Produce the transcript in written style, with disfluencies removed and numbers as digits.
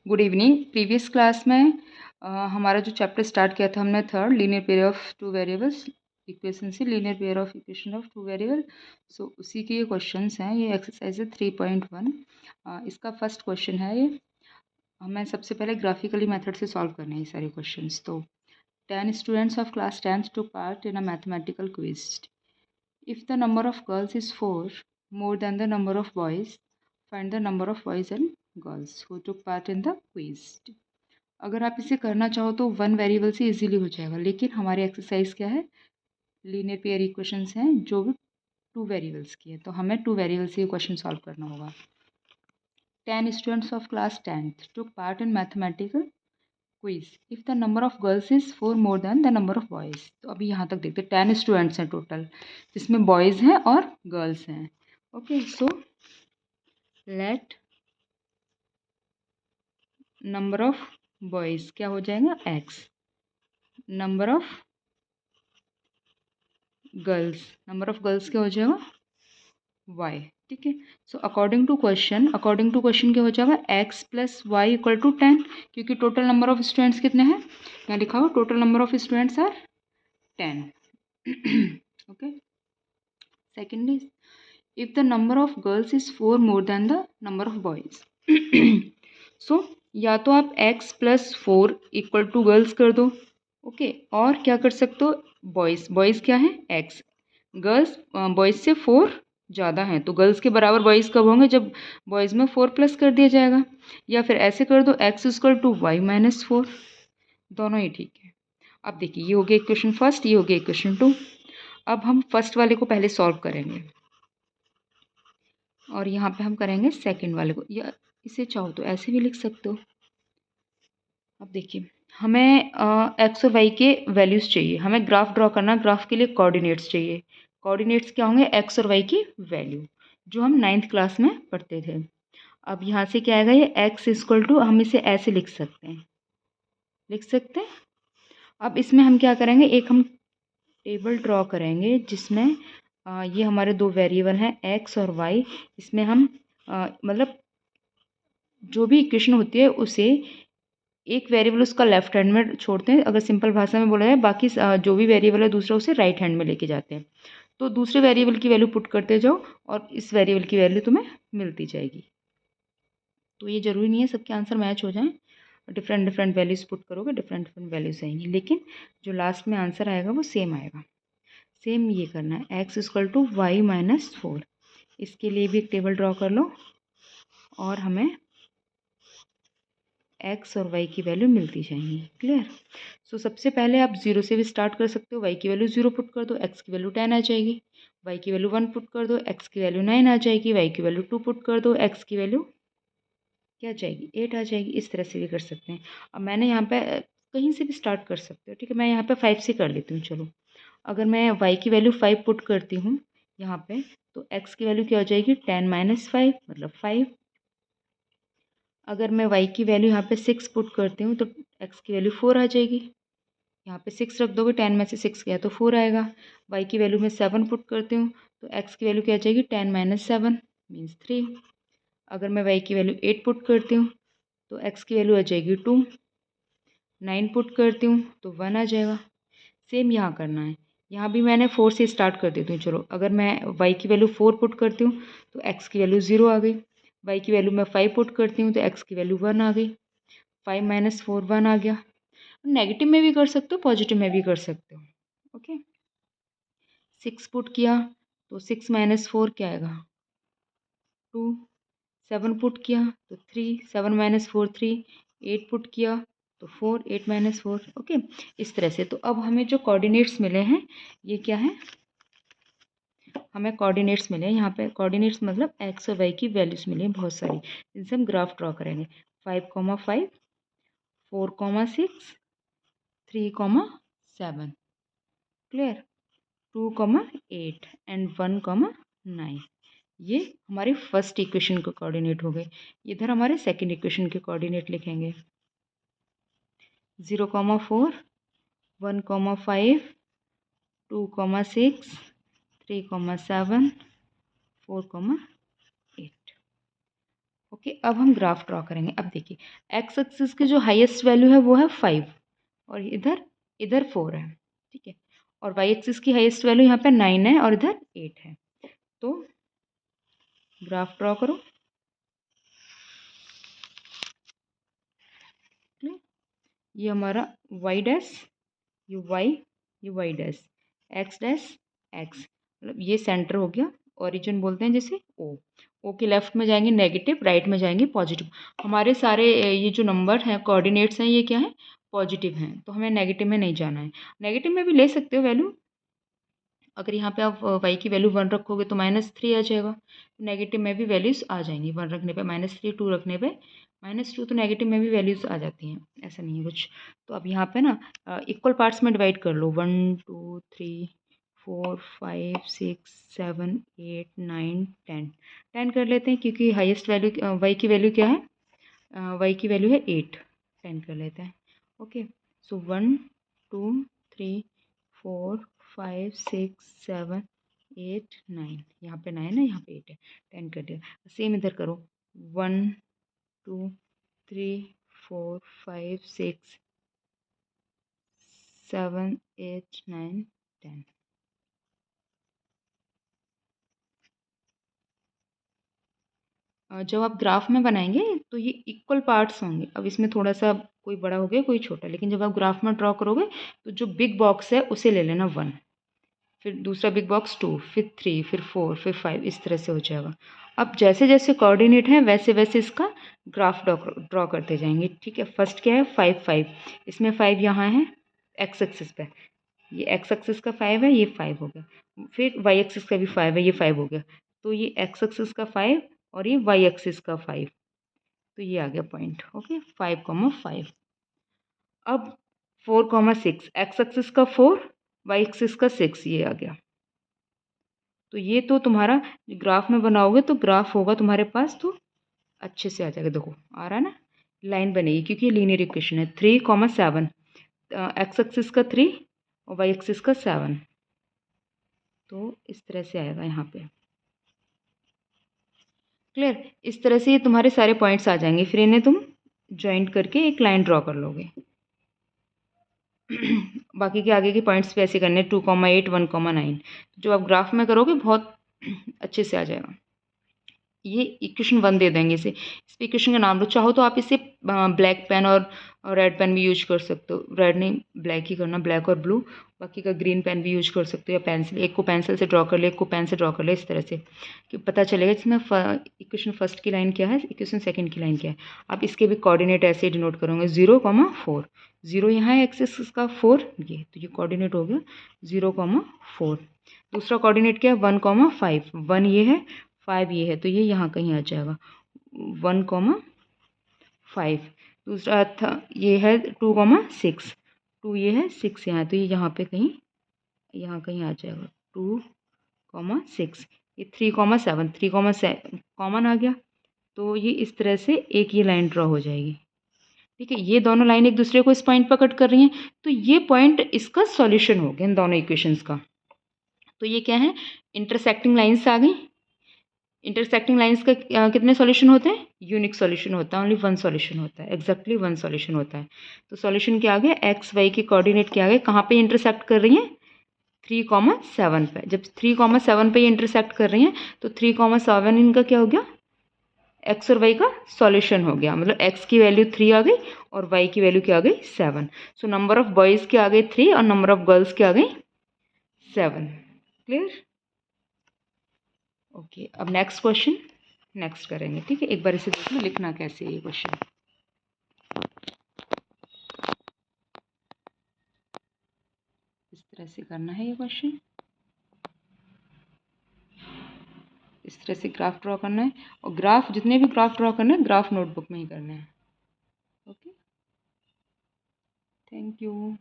Good evening. Previous class में हमारा जो चैप्टर स्टार्ट किया था हमने third linear pair of two variables equation से linear pair of equation of two variable. So उसी के ये क्वेश्चंस हैं। ये एक्सरसाइज है 3.1। इसका फर्स्ट क्वेश्चन है ये। हमें सबसे पहले ग्राफिकली मेथड से सॉल्व करने हैं ये सारे क्वेश्चंस। तो 10 students of class 10th took part in a mathematical quiz. If the number of girls is 4 more than the number of boys, find the number of boys and girls who took part in the quiz. अगर आप इसे करना चाहो तो one variable से easily हो जाएगा, लेकिन हमारी एक्सरसाइज क्या है, लीनियर पेयर इक्वेशंस हैं जो भी टू वेरिएबल्स की है, तो हमें टू वेरिएबल से ये क्वेश्चन सॉल्व करना होगा। 10 students of class 10th took part in mathematical quiz. If the number of girls is 4 more than the number of boys. तो अभी यहाँ तक देखते हैं 10 स्टूडेंट्स हैं टोटल, जिसमें बॉयज़ हैं और गर्ल्स हैं। Okay, so let number of boys क्या हो जाएगा x, नंबर ऑफ गर्ल्स क्या हो जाएगा y। ठीक है, सो अकॉर्डिंग टू क्वेश्चन क्या हो जाएगा x plus Y equal to 10, क्योंकि टोटल नंबर ऑफ स्टूडेंट्स कितने हैं, यहाँ लिखा हुआ total number of students are 10। Okay, second is if the number of girls is 4 more than the number of boys. So या तो आप x plus 4 equal to girls कर दो, ओके, और क्या कर सकते हो, बॉयज़ क्या है x, गर्ल्स बॉयज़ से 4 ज़्यादा हैं तो गर्ल्स के बराबर बॉयज़ कब होंगे, जब बॉयज़ में 4 प्लस कर दिया जाएगा। या फिर ऐसे कर दो x equal to Y minus 4, दोनों ही ठीक है। अब देखिए ये हो गया इक्वेशन फर्स्ट, ये हो गया इक्वेशन 2। अब हम फर्स्ट वाले को पहले सॉल्व करेंगे और यहाँ पे हम करेंगे सेकंड वाले को, या इसे चाहो तो ऐसे भी लिख सकते हो। अब देखिए हमें एक्स और वाई के वैल्यूज़ चाहिए, हमें ग्राफ ड्रॉ करना, ग्राफ के लिए कोऑर्डिनेट्स चाहिए। कोऑर्डिनेट्स क्या होंगे, एक्स और वाई की वैल्यू, जो हम 9th क्लास में पढ़ते थे। अब यहाँ से क्या आएगा, ये एक्स इक्वल टू, हम इसे ऐसे लिख सकते हैं। अब इसमें हम क्या करेंगे, एक हम टेबल ड्रॉ करेंगे जिसमें ये हमारे दो वेरिएबल हैं एक्स और वाई। इसमें हम मतलब जो भी इक्वेशन होती है उसे एक वेरिएबल उसका लेफ्ट हैंड में छोड़ते हैं, अगर सिंपल भाषा में बोला जाए, बाकी जो भी वेरिएबल है दूसरा उसे राइट हैंड में लेके जाते हैं। तो दूसरे वेरिएबल की वैल्यू पुट करते जाओ और इस वेरिएबल की वैल्यू तुम्हें मिलती जाएगी। तो ये ज़रूरी नहीं है सबके आंसर मैच हो जाएं, डिफरेंट वैल्यूज़ पुट करोगे डिफरेंट वैल्यूज़ आएंगी, लेकिन जो लास्ट में आंसर आएगा वो सेम आएगा। सेम ये करना है, X equal to Y minus 4। इसके लिए भी एक टेबल ड्रॉ कर लो और हमें एक्स और वाई की वैल्यू मिलती जाएंगी। क्लियर। सो सबसे पहले आप 0 से भी स्टार्ट कर सकते हो, वाई की वैल्यू 0 पुट कर दो, एक्स की वैल्यू 10 आ जाएगी। वाई की वैल्यू 1 पुट कर दो, एक्स की वैल्यू 9 आ जाएगी। वाई की वैल्यू 2 पुट कर दो, एक्स की वैल्यू क्या आ जाएगी 8 आ जाएगी। इस तरह से भी कर सकते हैं। अब मैंने यहाँ पे कहीं से भी स्टार्ट कर सकते हो, ठीक है, मैं यहाँ पे 5 से कर लेती हूँ। चलो, अगर मैं y की वैल्यू 5 पुट करती हूँ यहाँ पे, तो x की वैल्यू क्या हो जाएगी 10 माइनस 5 मतलब 5। अगर मैं y की वैल्यू यहाँ पे 6 पुट करती हूँ तो x की वैल्यू 4 आ जाएगी। यहाँ पे 6 रख दोगे, 10 में से 6 गया तो 4 आएगा। y की वैल्यू में 7 पुट करती हूँ तो x की वैल्यू क्या आ जाएगी 10 माइनस 7 मीन्स 3। अगर मैं y की वैल्यू 8 पुट करती हूँ तो x की वैल्यू आ जाएगी 2। 9 पुट करती हूँ तो 1 आ जाएगा। सेम यहाँ करना है, यहाँ भी मैंने 4 से स्टार्ट कर देती हूँ। चलो, अगर मैं y की वैल्यू 4 पुट करती हूँ तो x की वैल्यू 0 आ गई। y की वैल्यू मैं 5 पुट करती हूँ तो x की वैल्यू 1 आ गई। 5 माइनस 4 1 आ गया। नेगेटिव में भी कर सकते हो, पॉजिटिव में भी कर सकते हो। ओके, 6 पुट किया तो 6 माइनस 4 क्या आएगा 2। 7 पुट किया तो 3, 7 माइनस 4 3। 8 पुट किया तो 4, 8 माइनस 4। ओके, इस तरह से। तो अब हमें जो कोऑर्डिनेट्स मिले हैं ये क्या है, हमें कोऑर्डिनेट्स मिले हैं। यहाँ पे कोऑर्डिनेट्स मतलब एक्स और वाई की वैल्यूज मिली हैं बहुत सारी, जिनसे हम ग्राफ ड्रॉ करेंगे। 5,5, 4,6, 3,7। क्लियर। 2,8 एंड 1,9। ये हमारी फर्स्ट इक्वेशन के कोऑर्डिनेट हो गए। इधर हमारे सेकंड इक्वेशन के कोऑर्डिनेट लिखेंगे। 0,4, 1,5, 2,6, 3,7, 4,8। ओके, अब हम ग्राफ ड्रॉ करेंगे। अब देखिए एक्स एक्सिस की जो हाईएस्ट वैल्यू है वो है 5 और इधर इधर 4 है, ठीक है। और वाई एक्सिस की हाईएस्ट वैल्यू यहाँ पे 9 है और इधर 8 है। तो ग्राफ ड्रॉ करो। ये हमारा वाई डैश, ये वाई डैश, एक्स डैश एक्स, मतलब ये सेंटर हो गया। ओरिजिन बोलते हैं जैसे ओ के लेफ्ट में जाएंगे नेगेटिव, राइट में जाएंगे पॉजिटिव। हमारे सारे ये जो नंबर हैं कोऑर्डिनेट्स हैं ये क्या है, पॉजिटिव हैं, तो हमें नेगेटिव में नहीं जाना है। नेगेटिव में भी ले सकते हो वैल्यू, अगर यहाँ पे आप वाई की वैल्यू 1 रखोगे तो -3 आ जाएगा। नेगेटिव में भी वैल्यूज़ आ जाएंगी, 1 रखने पे -3, 2 रखने पे -2, तो नेगेटिव में भी वैल्यूज़ आ जाती हैं, ऐसा नहीं है कुछ। तो अब यहाँ पे ना इक्वल पार्ट्स में डिवाइड कर लो, 1 2 3 4 5 6 7 8 9 10 10 कर लेते हैं, क्योंकि हाईएस्ट वैल्यू वाई की वैल्यू क्या है, वाई की वैल्यू है 8, 10 कर लेते हैं। ओके, सो 1 2 3 4 5 6 7 8 9, यहाँ पे 9 है, यहाँ पे 8 है, 10 कर दिया। सेम इधर करो, 1 2 3 4 5 6 7 8 9 10। जब आप ग्राफ में बनाएंगे तो ये इक्वल पार्ट्स होंगे। अब इसमें थोड़ा सा कोई बड़ा हो गया कोई छोटा, लेकिन जब आप ग्राफ में ड्रॉ करोगे तो जो बिग बॉक्स है उसे ले लेना 1, फिर दूसरा बिग बॉक्स 2, फिर 3, फिर 4, फिर 5, इस तरह से हो जाएगा। अब जैसे जैसे कोऑर्डिनेट है वैसे वैसे इसका ग्राफ ड्रॉ करते जाएंगे, ठीक है। फर्स्ट क्या है 5 5, इसमें 5 यहाँ है एक्स एक्सिस पे, ये एक्स एक्सिस का 5 है, ये 5 हो गया। फिर वाई एक्सिस का भी 5 है, ये 5 हो गया। तो ये एक्स एक्सिस का 5 और ये वाई एक्सिस का 5, तो ये आ गया पॉइंट। ओके, 5,5। अब 4,6, एक्स एक्सिस का 4, वाई एक्सिस का 6, ये आ गया। तो ये तो तुम्हारा ग्राफ में बनाओगे तो ग्राफ होगा तुम्हारे पास तो अच्छे से आ जाएगा। देखो आ रहा है ना, लाइन बनेगी, क्योंकि ये लीनियर इक्वेशन है। 3,7, एक्स एक्सिस का 3 और वाई एक्सिस का 7, तो इस तरह से आएगा यहाँ पे। क्लियर, इस तरह से ये तुम्हारे सारे पॉइंट्स आ जाएंगे, फिर इन्हें तुम ज्वाइंट करके एक लाइन ड्रॉ कर लोगे। बाकी के आगे के पॉइंट्स भी ऐसे करने, 2,8 1,9, जो आप ग्राफ में करोगे बहुत अच्छे से आ जाएगा। ये इक्वेशन 1 दे देंगे इसे, इस पे इक्वेशन का नाम लो। चाहो तो आप इसे ब्लैक पेन और रेड पेन भी यूज कर सकते हो, रेड नहीं ब्लैक ही करना, ब्लैक और ब्लू। बाकी का ग्रीन पेन भी यूज कर सकते हो, या पेंसिल, एक को पेंसिल से ड्रॉ कर ले, एक को पेन से ड्रॉ कर ले, इस तरह से कि पता चलेगा इसमें इक्वेशन फर्स्ट की लाइन क्या है, इक्वेशन सेकंड की लाइन क्या है। आप इसके भी कोऑर्डिनेट ऐसे डिनोट करोगे, 0,4, 0 यहाँ है एक्स एक्सिस का, 4 ये, तो ये कोऑर्डिनेट हो गया 0,4। दूसरा कोऑर्डिनेट क्या है 1,5, 1 ये है 5 ये है, तो ये यहाँ कहीं आ जाएगा 1,5। दूसरा था ये है 2,6, 2 ये है 6 यहाँ, तो ये यहाँ पे कहीं यहाँ कहीं आ जाएगा 2,6। ये 3,7, 3,7 कॉमन आ गया, तो ये इस तरह से एक ये लाइन ड्रॉ हो जाएगी। ठीक है, ये दोनों लाइन एक दूसरे को इस पॉइंट पर कट कर रही हैं, तो ये पॉइंट इसका सॉल्यूशन हो गया इन दोनों इक्वेशंस का। तो ये क्या है, इंटरसेक्टिंग लाइन्स आ गई। इंटरसेक्टिंग लाइंस का कितने सॉल्यूशन होते हैं, यूनिक सॉल्यूशन होता है, ओनली 1 सॉल्यूशन होता है, एग्जैक्टली 1 सॉल्यूशन होता है। तो सॉल्यूशन क्या आ गया, एक्स वाई के कोऑर्डिनेट क्या आ गए, कहाँ पे इंटरसेक्ट कर रही हैं 3,7 पे। जब 3,7 पे इंटरसेक्ट कर रही हैं तो 3,7 इनका क्या हो गया, एक्स और वाई का सॉल्यूशन हो गया, मतलब एक्स की वैल्यू 3 आ गई और वाई की वैल्यू क्या आ गई 7। सो नंबर ऑफ बॉयज़ क्या आ गई 3 और नंबर ऑफ गर्ल्स क्या आ गई 7। Clear, okay. अब नेक्स्ट क्वेश्चन नेक्स्ट करेंगे, ठीक है। एक बार इसे देख लो, लिखना कैसे है ये क्वेश्चन। इस तरह से करना है ये क्वेश्चन, इस तरह से ग्राफ ड्रॉ करना है, और ग्राफ जितने भी ग्राफ ड्रॉ करना है ग्राफ नोटबुक में ही करना है। Okay, thank you.